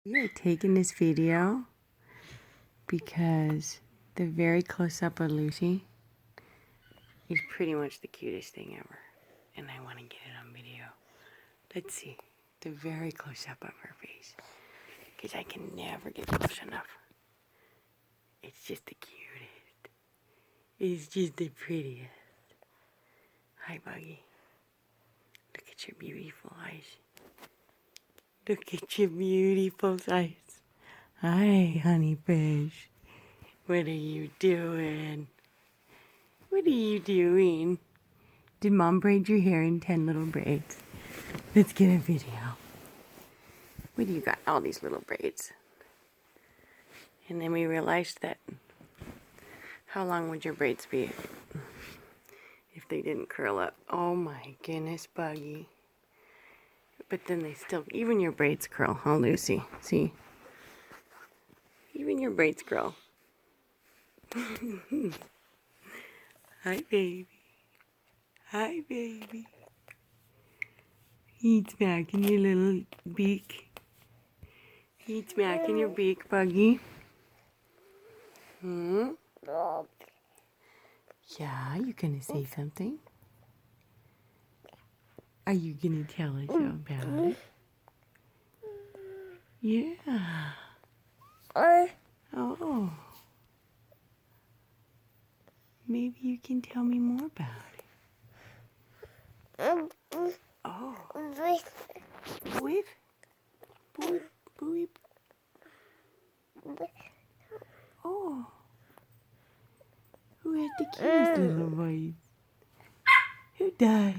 We are taking this video because the very close-up of Lucy is pretty much the cutest thing ever. And I want to get it on video. Let's see. The very close-up of her face. Because I can never get close enough. It's just the cutest. It's just the prettiest. Hi, Buggy. Look at your beautiful eyes. Look at your beautiful eyes. Hi, honey fish. What are you doing? What are you doing? Did Mom braid your hair in 10 little braids? Let's get a video. What do you got? All these little braids. And then we realized that how long would your braids be if they didn't curl up? Oh my goodness, Buggy. But then they still, even your braids curl, huh, Lucy? See? Even your braids curl. Hi, baby. Hi, baby. He's smacking your little beak. He's smacking your beak, Buggy. Hmm? Yeah, you gonna say something? Are you gonna tell us all about it? Yeah. Oh. Maybe you can tell me more about it. Oh. Boop. Boop. Boop. Oh. Who has the cutest little voice? Who does?